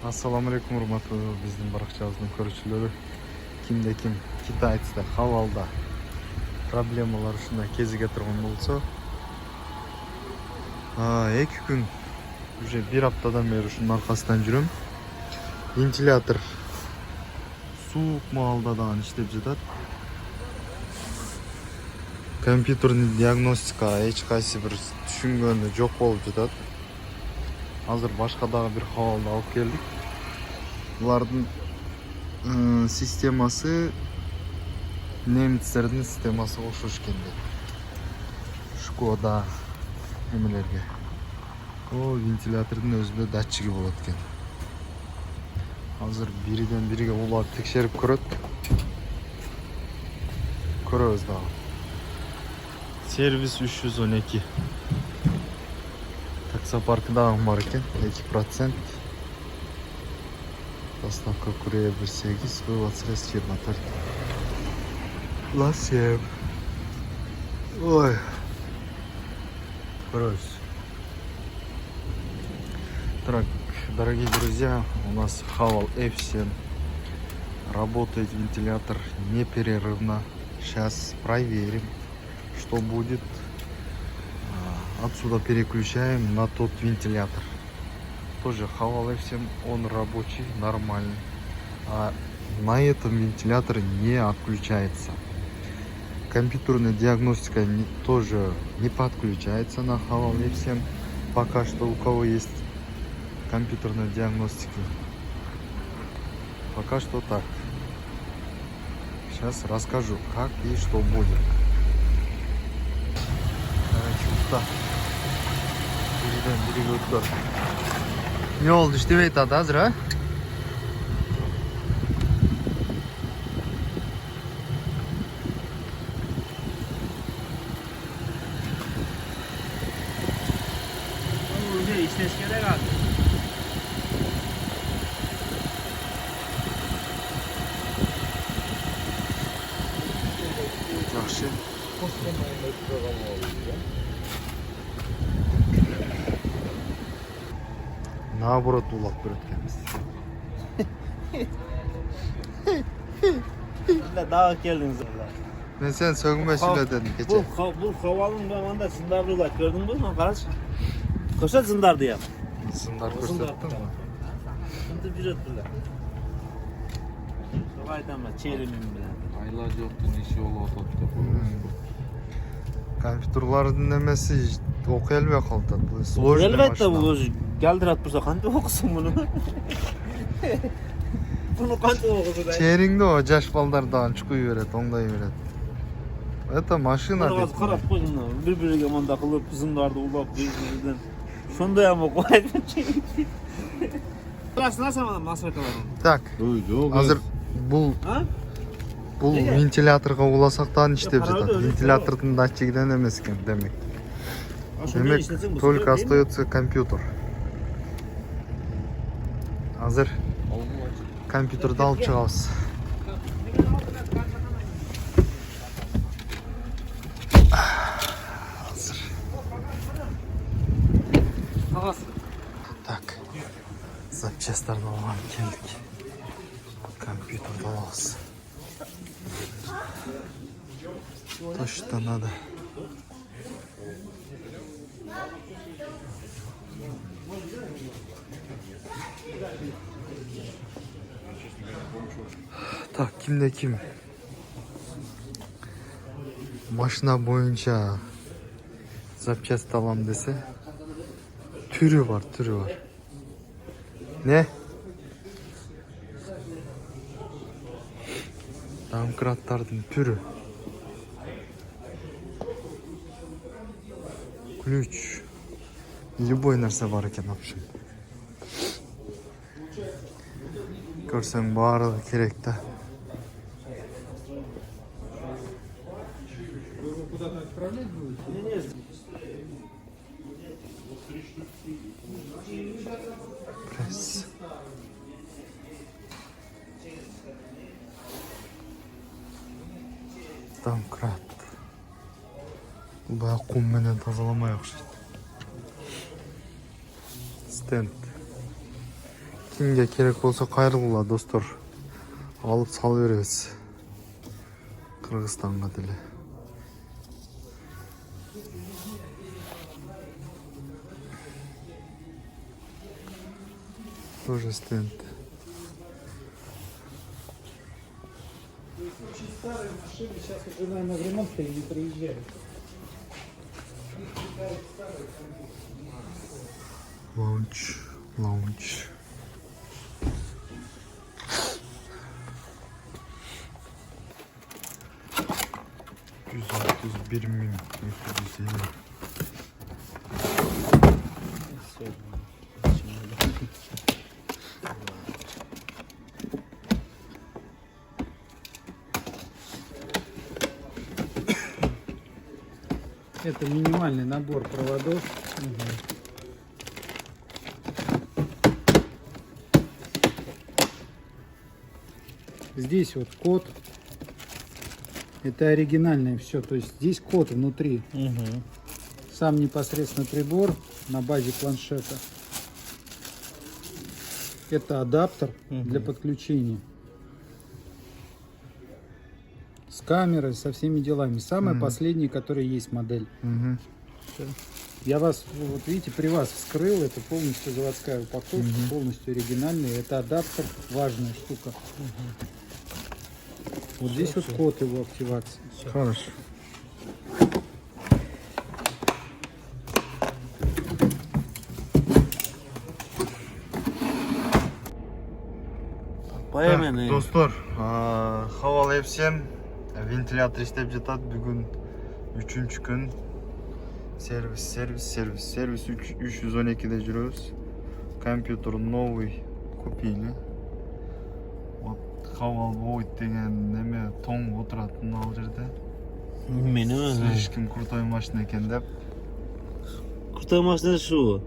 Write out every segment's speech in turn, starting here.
Ассаламу алейкум, урматтуу биздин баракчабыздын көрүүчүлөрү. Кимде ким китайцта хавалда проблемалар ушундай кезиге турган болсо, 2 күн уже 1 аптадан бери ушунун аркасынан жүрөм. Вентилятор суук маалда дагы иштеп жатат. Компьютерный диагностика эч кайсы бир түшүнгөнү жок болуп жатат. Азыр башка дагы бир хавалды алып келдик. Булардын системасы немецтердин системасы окшош экен. Шкода эмелерге. Вентилятордун өзүндө датчиги болот экен. Азыр бириден бириге улап текшерип көрөбүз дагы. Сервис 312. Таксопаркы дагы бар экен, 2%. Доставка курьер 8, вывод средств 24. Ласев. Ой. Короче. Так, дорогие друзья, у нас Haval F7. Работает вентилятор непрерывно. Сейчас проверим, что будет. Отсюда переключаем на тот вентилятор. Тоже Haval F7, он рабочий, нормальный. А на этом вентилятор не отключается. Компьютерная диагностика тоже не подключается на Haval F7. Пока что у кого есть компьютерная диагностика. Пока что так. Сейчас расскажу, как и что будет. Не oldu işte tadı hazır ha? İşleşkede kaldı. Yaxşı. Наоборот улап көрөт экенбиз. Daha geldiniz orada. Мен сен сөгүнбөй сүйлө дедим кече. Bu havalın bağında zındarlı ulat gördün mü? Karaç. Koşa zındardı ya. Сындар көрсөттүм. Şimdi bir öttüler. Şovaydan mı? Çeyremin bilen. Aylar yoktun işi olup otopta. Компьютерлардын немеси окуй элбей калат. Elbette bu geldir atırsa kanti okusun bunu. Bunu kanti okusun. Чериңде о жаш балдар дагы чукуй берет, оңдой берет. Это машина Bunu дейт. karap koyun. Bir-biriga manda kılıp zındardı ulap bir-birinden. Şonda ya mı koyayım? Burası nasıl masrafı var? Так, азыр бул Ha? вентиляторго уласак дагы иштеп жатат. Вентилятордун датчигинен эмес экен, демек. Демек, только остается компьютер. Азыр компьютерди алып чыгабыз. Так, запчастьтарды алып келдик. Компьютерди алабыз. То, что надо. Так, кимде ким машина боюнча запчасть алам десе, түрү бар. Не? Домкраттардын түрү. Ключ. Любой нерсе бар экен, в общем. Көрсөң баары керек да. Пресс. Домкрат. Бая кум менен тазаламай окшойт. Стенд. Kimge керек bolsa кайрылгыла достор. Алып сала беребиz. Кыргызстанга деле. Тоже стенд. Очень старые машины сейчас уже, наверное, в ремонт и не приезжают. Лаунч. Bir min 250. Это минимальный набор проводов. Здесь вот код. Это оригинальное все. То есть здесь код внутри. Сам непосредственно прибор на базе планшета. Это адаптер для подключения. С камерой, со всеми делами. Самый последний, который есть модель. Всё. Я вас, вот видите, при вас вскрыл. Это полностью заводская упаковка, полностью оригинальная. Это адаптер, важная штука. Вот здесь вот код его активации. Хорошо. Паямен. Достор, хавал F7 вентилятор иштеп жатат. Бүгүн 3-чү күн. Сервис 312-де жүрөбүз. Компьютер новый купили. Вот хавал Void деген неме тоң отуратын ал жерде. Менің Слишком крутой машина экен деп. Крутой машина шу.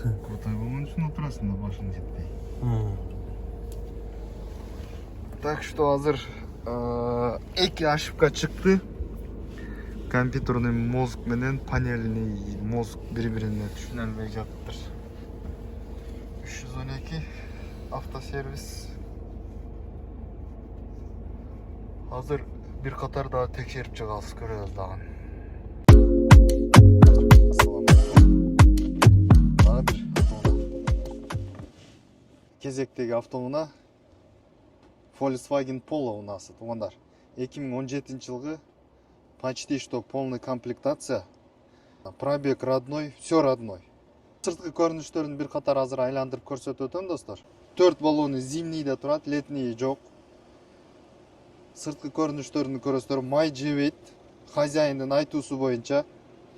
Крутой болгон үчүн отурасың да башың жетпей. Так что азыр эки ошибка чыкты. Компьютерный мозг менен панельный мозг бири-бирине түшүнөлбөй жатыптыр. 312 автосервис. Азыр бир катар дагы текшерип чыгабыз, көрөбүз дагы. Кезектеги автоунаа Volkswagen Polo унаасы, туугандар. 2017-жылгы почти что полная комплектация. Пробег родной, все родной. Сырткы көрүнүштөрүн бир катар азыр айландырып көрсөтүп өтөм, достор. 4 баллону зимний да турат, летний жок. Сырткы көрүнүштөрүн көрөсүздөр, май жебейт. Хозяиндын айтуусу боюнча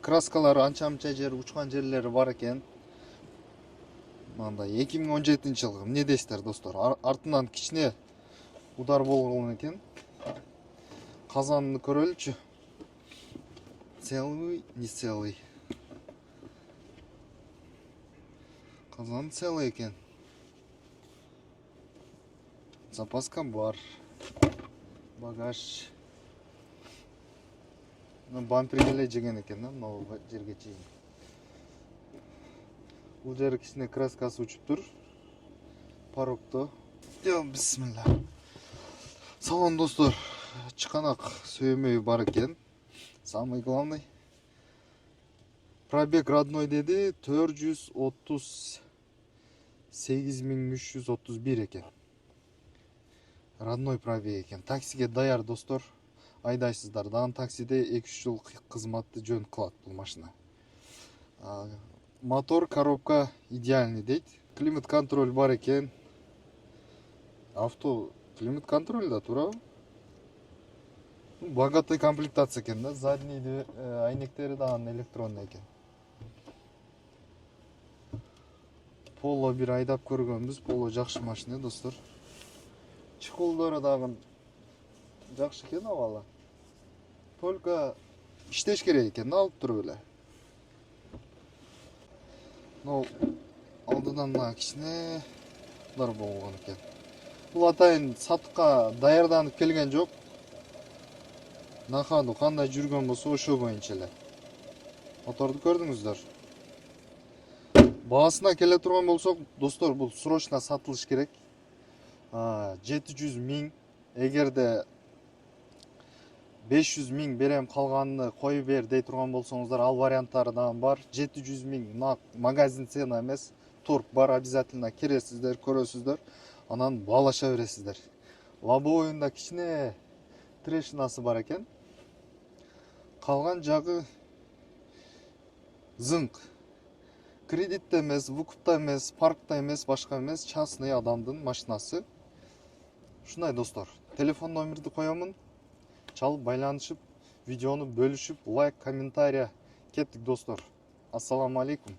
краскалары анча-мынча жер учкан жерлери бар экен. Мындай 2017-жылгы эмне дейсиздер, достор? Артынан кичине удар болгон экен. Казанны көрөлүчү. Целый, не целый. Казан целый экен. Запаска бар. Багаж. Бампер эле жеген экен, мына жерге чейин. Бул жери кичине краскасы учуп тур. Парокто. Бисмилла. Салон, достор. Чыканак сөймөй бар экен. Самый главный. Пробег родной деди, 438.331 экен. Родной пробег экен. Таксиге даяр, достор. Айдайсыздар. Дагы таксиде 2-3 жыл кызматты жөн кылат бул машина. Мотор, коробка идеальный дейт. Климат контроль бар экен. Авто климат контроль да, туурабы? Богатый комплектация экен да. Задний айнектери да электронный экен. Поло бир айдап көргөнбүз. Поло жакшы машина, достор. Чыкылдары дагы жакшы экен, абалы. Только иштеш керек экен, алып туруп эле. Но алдыдан мына кичине бар болгон экен. Бул атайын сатыкка даярданып келген жок. Нахаду кандай жүргөн болсо ошо боюнча эле. Моторду көрдүңүздөр. Баасына келе турган болсок, достор, бул срочно сатылыш керек. 700 миң, эгерде 500 миң берем, калганын кой бер дей турган болсоңуздар, ал варианттары да бар. 700 миң магазин цена эмес, торг бар, обязательно киресиздер, көрөсүздөр, анан баалаша бересиздер. Лобовойунда кичине трешинасы бар экен. Калган жагы зыңк. Кредитте эмес, вукупта эмес, паркта эмес, башка эмес, частный адамдын машинасы. Ушундай достор, телефон номерди коёмун. Чалып байланышып, видеону бөлүшүп, лайк, комментария кеттик достор. Ассаламу алейкум.